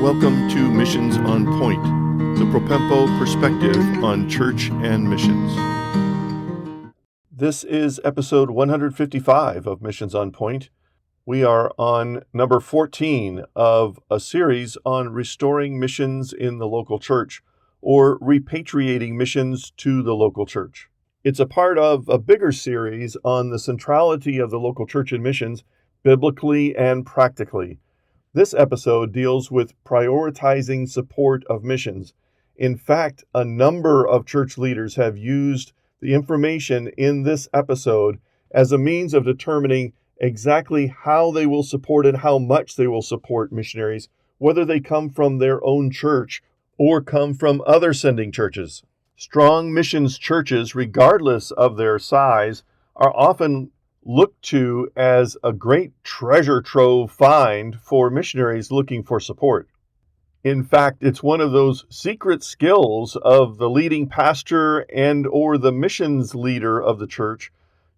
Welcome to Missions on Point, the Propempo perspective on church and missions. This is episode 155 of Missions on Point. We are on number 14 of a series on restoring missions in the local church, or repatriating missions to the local church. It's a part of a bigger series on the centrality of the local church in missions, biblically and practically. This episode deals with prioritizing support of missions. In fact, a number of church leaders have used the information in this episode as a means of determining exactly how they will support and how much they will support missionaries, whether they come from their own church or come from other sending churches. Strong missions churches, regardless of their size, are often looked to as a great treasure trove find for missionaries looking for support. In fact, it's one of those secret skills of the leading pastor and or the missions leader of the church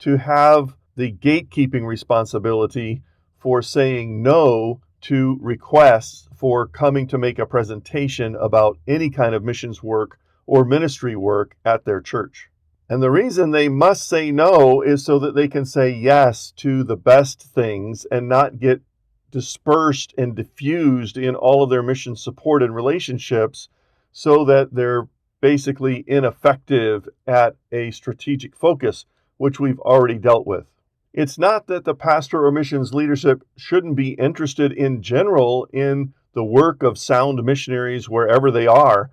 to have the gatekeeping responsibility for saying no to requests for coming to make a presentation about any kind of missions work or ministry work at their church. And the reason they must say no is so that they can say yes to the best things and not get dispersed and diffused in all of their mission support and relationships, so that they're basically ineffective at a strategic focus, which we've already dealt with. It's not that the pastor or missions leadership shouldn't be interested in general in the work of sound missionaries wherever they are.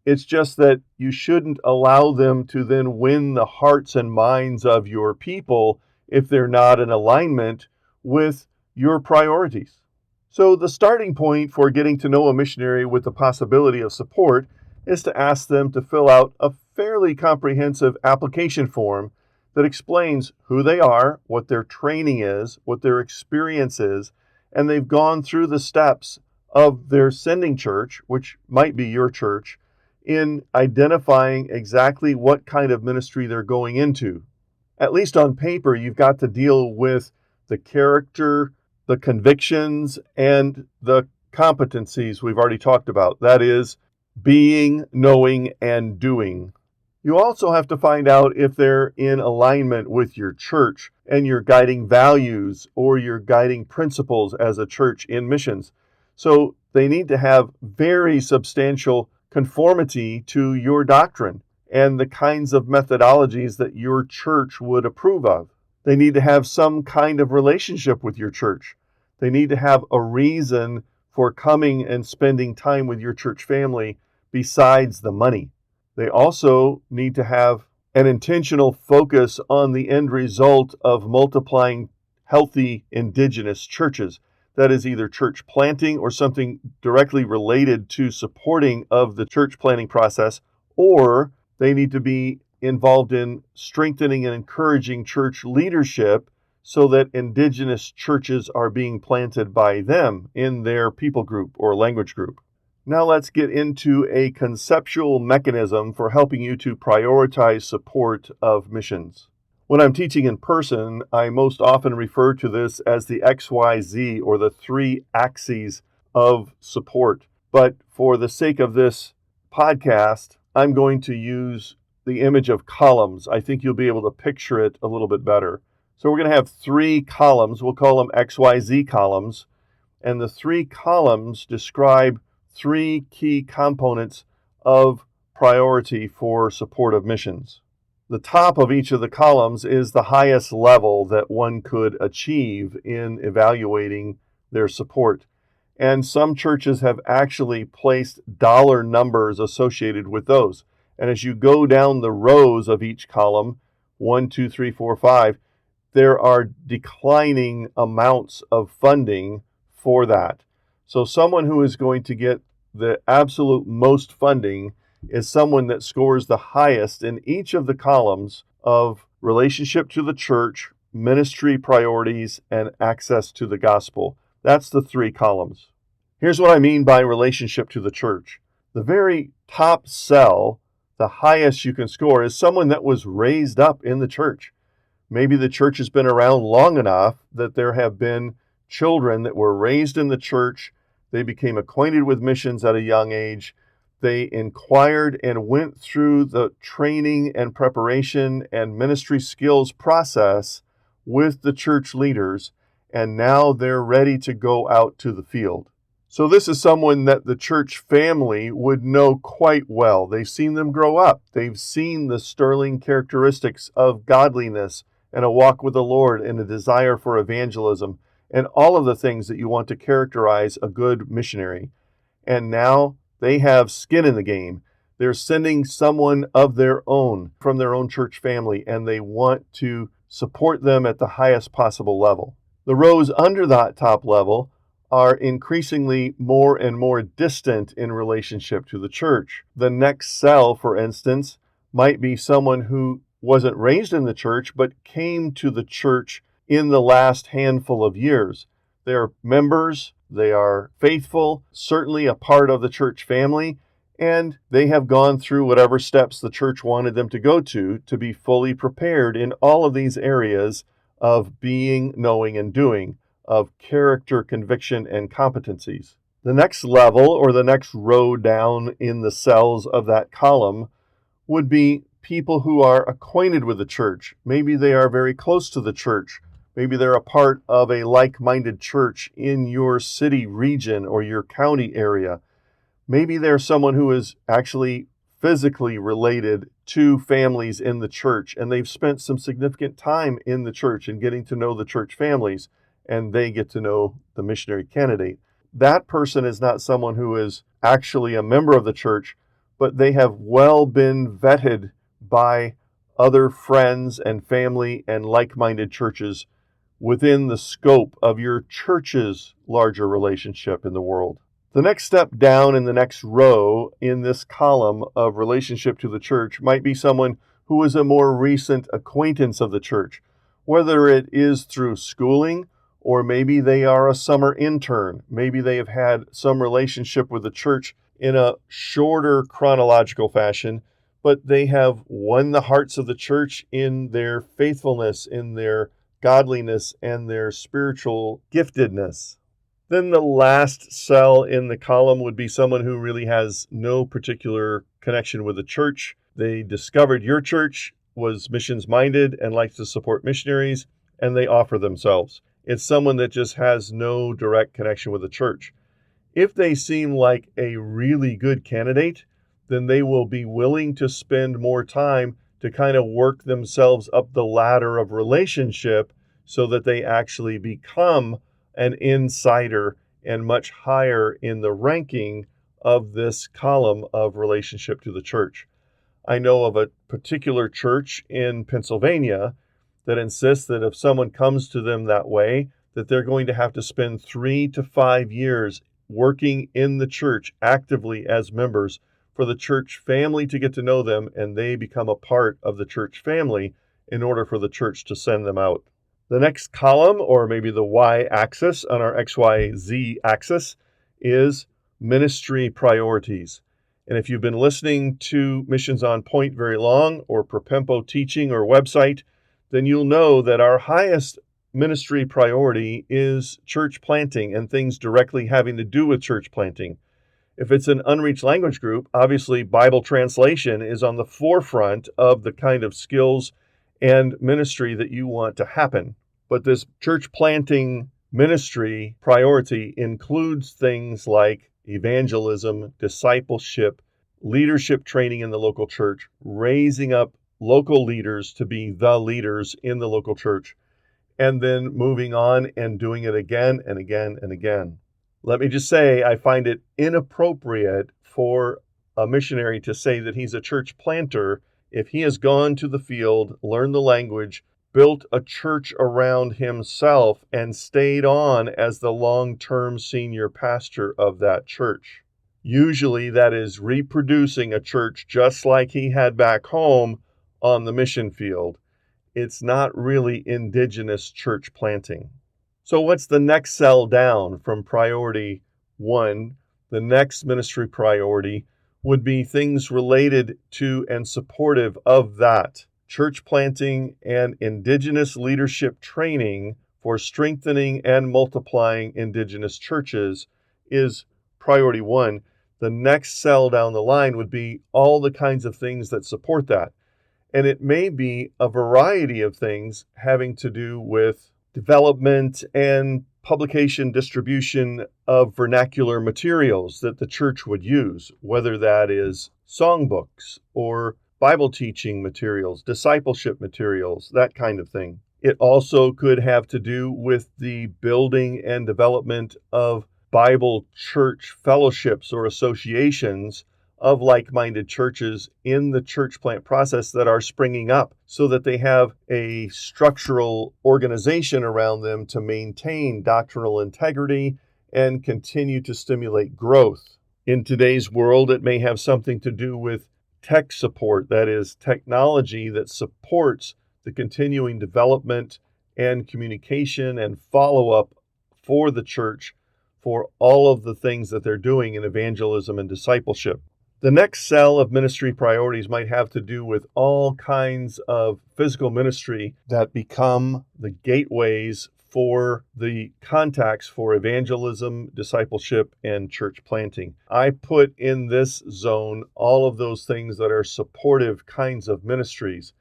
It's just that you shouldn't allow them to then win the hearts and minds of your people if they're not in alignment with your priorities. So the starting point for getting to know a missionary with the possibility of support is to ask them to fill out a fairly comprehensive application form that explains who they are, what their training is, what their experience is, and they've gone through the steps of their sending church, which might be your church, in identifying exactly what kind of ministry they're going into. At least on paper, you've got to deal with the character, the convictions, and the competencies we've already talked about. That is, being, knowing, and doing. You also have to find out if they're in alignment with your church and your guiding values or your guiding principles as a church in missions. So they need to have very substantial conformity to your doctrine and the kinds of methodologies that your church would approve of. They need to have some kind of relationship with your church. They need to have a reason for coming and spending time with your church family besides the money. They also need to have an intentional focus on the end result of multiplying healthy indigenous churches. That is either church planting or something directly related to supporting of the church planting process, or they need to be involved in strengthening and encouraging church leadership so that indigenous churches are being planted by them in their people group or language group. Now let's get into a conceptual mechanism for helping you to prioritize support of missions. When I'm teaching in person, I most often refer to this as the XYZ, or the three axes of support. But for the sake of this podcast, I'm going to use the image of columns. I think you'll be able to picture it a little bit better. So we're going to have three columns. We'll call them XYZ columns. And the three columns describe three key components of priority for support of missions. The top of each of the columns is the highest level that one could achieve in evaluating their support. And some churches have actually placed dollar numbers associated with those. And as you go down the rows of each column, 1, 2, 3, 4, 5, there are declining amounts of funding for that. So someone who is going to get the absolute most funding is someone that scores the highest in each of the columns of relationship to the church, ministry priorities, and access to the gospel. That's the three columns. Here's what I mean by relationship to the church. The very top cell, the highest you can score, is someone that was raised up in the church. Maybe the church has been around long enough that there have been children that were raised in the church They became acquainted with missions at a young age. They inquired and went through the training and preparation and ministry skills process with the church leaders, and now they're ready to go out to the field. So this is someone that the church family would know quite well. They've seen them grow up. They've seen the sterling characteristics of godliness and a walk with the Lord and a desire for evangelism and all of the things that you want to characterize a good missionary. And now they have skin in the game. They're sending someone of their own from their own church family, and they want to support them at the highest possible level. The rows under that top level are increasingly more and more distant in relationship to the church. The next cell, for instance, might be someone who wasn't raised in the church but came to the church in the last handful of years. They're members, they are faithful, certainly a part of the church family, and they have gone through whatever steps the church wanted them to go to be fully prepared in all of these areas of being, knowing, and doing, of character, conviction, and competencies. The next level, or the next row down in the cells of that column, would be people who are acquainted with the church. Maybe they are very close to the church. Maybe they're a part of a like-minded church in your city region or your county area. Maybe they're someone who is actually physically related to families in the church, and they've spent some significant time in the church and getting to know the church families, and they get to know the missionary candidate. That person is not someone who is actually a member of the church, but they have well been vetted by other friends and family and like-minded churches within the scope of your church's larger relationship in the world. The next step down in the next row in this column of relationship to the church might be someone who is a more recent acquaintance of the church, whether it is through schooling or maybe they are a summer intern. Maybe they have had some relationship with the church in a shorter chronological fashion, but they have won the hearts of the church in their faithfulness, in their godliness, and their spiritual giftedness. Then the last cell in the column would be someone who really has no particular connection with the church. They discovered your church, was missions-minded, and likes to support missionaries, and they offer themselves. It's someone that just has no direct connection with the church. If they seem like a really good candidate, then they will be willing to spend more time to kind of work themselves up the ladder of relationship so that they actually become an insider and much higher in the ranking of this column of relationship to the church. I know of a particular church in Pennsylvania that insists that if someone comes to them that way, that they're going to have to spend 3 to 5 years working in the church actively as members for the church family to get to know them, and they become a part of the church family in order for the church to send them out. The next column, or maybe the y-axis on our XYZ axis, is ministry priorities. And if you've been listening to Missions on Point very long, or Propempo teaching or website, then you'll know that our highest ministry priority is church planting and things directly having to do with church planting. If it's an unreached language group, obviously Bible translation is on the forefront of the kind of skills and ministry that you want to happen. But this church planting ministry priority includes things like evangelism, discipleship, leadership training in the local church, raising up local leaders to be the leaders in the local church, and then moving on and doing it again and again and again. Let me just say, I find it inappropriate for a missionary to say that he's a church planter if he has gone to the field, learned the language, built a church around himself, and stayed on as the long-term senior pastor of that church. Usually that is reproducing a church just like he had back home on the mission field. It's not really indigenous church planting. So what's the next cell down from priority 1? The next ministry priority would be things related to and supportive of that. Church planting and indigenous leadership training for strengthening and multiplying indigenous churches is priority one. The next cell down the line would be all the kinds of things that support that. And it may be a variety of things having to do with development and publication distribution of vernacular materials that the church would use, whether that is songbooks or Bible teaching materials, discipleship materials, that kind of thing. It also could have to do with the building and development of Bible church fellowships or associations of like-minded churches in the church plant process that are springing up so that they have a structural organization around them to maintain doctrinal integrity and continue to stimulate growth. In today's world, it may have something to do with tech support, that is, technology that supports the continuing development and communication and follow-up for the church for all of the things that they're doing in evangelism and discipleship. The next cell of ministry priorities might have to do with all kinds of physical ministry that become the gateways for the contacts for evangelism, discipleship, and church planting. I put in this zone all of those things that are supportive kinds of ministries.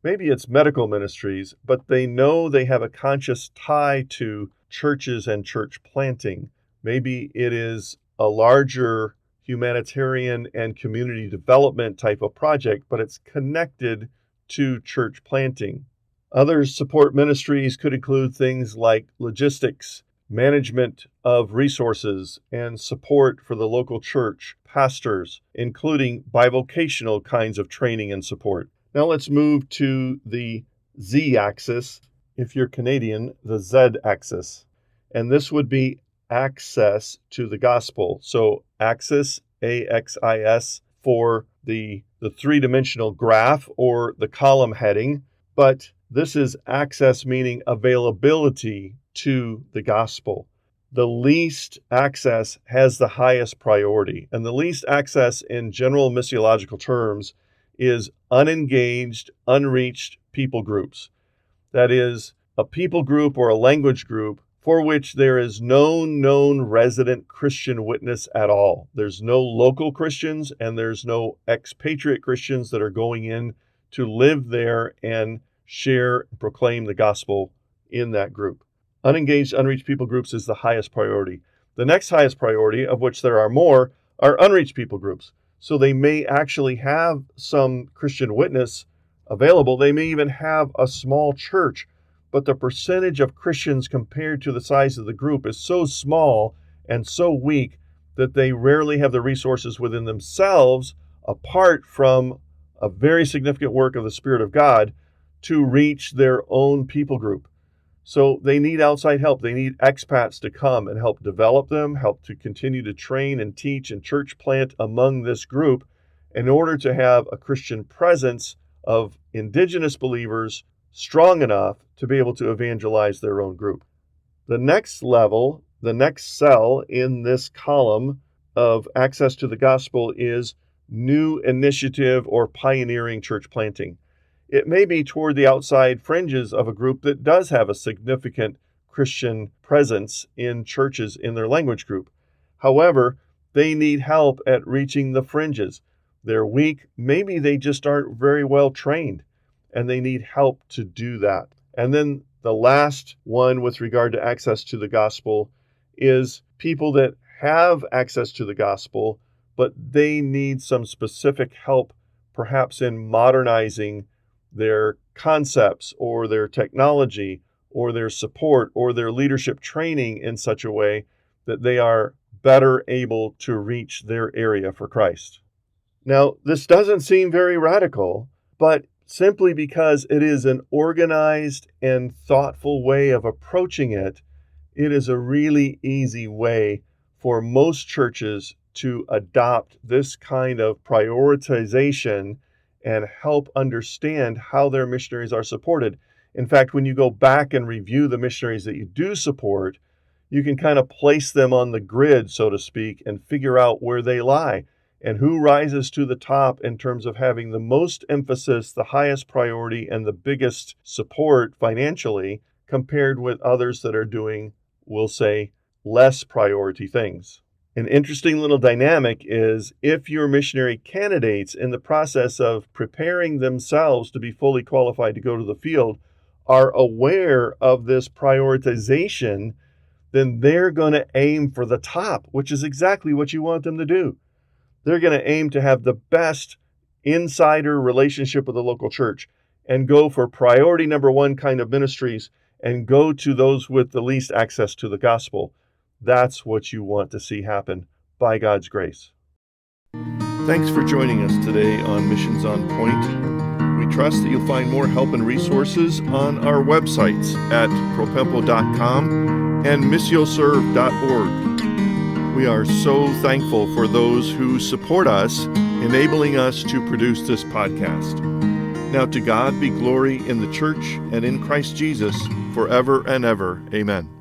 Maybe it's medical ministries, but they know they have a conscious tie to churches and church planting. Maybe it is a larger humanitarian and community development type of project, but it's connected to church planting. Other support ministries could include things like logistics, management of resources, and support for the local church, pastors, including bivocational kinds of training and support. Now let's move to the Z-axis. If you're Canadian, the Z-axis. And this would be access to the gospel. So axis, AXIS, for the three-dimensional graph or the column heading. But this is access meaning availability to the gospel. The least access has the highest priority. And the least access in general missiological terms is unengaged, unreached people groups. That is, a people group or a language group for which there is no known resident Christian witness at all. There's no local Christians and there's no expatriate Christians that are going in to live there and share and proclaim the gospel in that group. Unengaged, unreached people groups is the highest priority. The next highest priority, of which there are more, are unreached people groups. So they may actually have some Christian witness available. They may even have a small church, but the percentage of Christians compared to the size of the group is so small and so weak that they rarely have the resources within themselves, apart from a very significant work of the Spirit of God, to reach their own people group. So they need outside help. They need expats to come and help develop them, help to continue to train and teach and church plant among this group in order to have a Christian presence of indigenous believers strong enough to be able to evangelize their own group. The next level, the next cell in this column of access to the gospel is new initiative or pioneering church planting. It may be toward the outside fringes of a group that does have a significant Christian presence in churches in their language group. However, they need help at reaching the fringes. They're weak. Maybe they just aren't very well trained, and they need help to do that. And then the last one with regard to access to the gospel is people that have access to the gospel, but they need some specific help, perhaps in modernizing their concepts or their technology or their support or their leadership training in such a way that they are better able to reach their area for Christ. Now, this doesn't seem very radical, but simply because it is an organized and thoughtful way of approaching it, it is a really easy way for most churches to adopt this kind of prioritization and help understand how their missionaries are supported. In fact, when you go back and review the missionaries that you do support, you can kind of place them on the grid, so to speak, and figure out where they lie and who rises to the top in terms of having the most emphasis, the highest priority, and the biggest support financially compared with others that are doing, we'll say, less priority things. An interesting little dynamic is if your missionary candidates in the process of preparing themselves to be fully qualified to go to the field are aware of this prioritization, then they're going to aim for the top, which is exactly what you want them to do. They're going to aim to have the best insider relationship with the local church and go for priority number one kind of ministries and go to those with the least access to the gospel. That's what you want to see happen by God's grace. Thanks for joining us today on Missions on Point. We trust that you'll find more help and resources on our websites at propempo.com and missioserve.org. We are so thankful for those who support us, enabling us to produce this podcast. Now to God be glory in the church and in Christ Jesus forever and ever. Amen.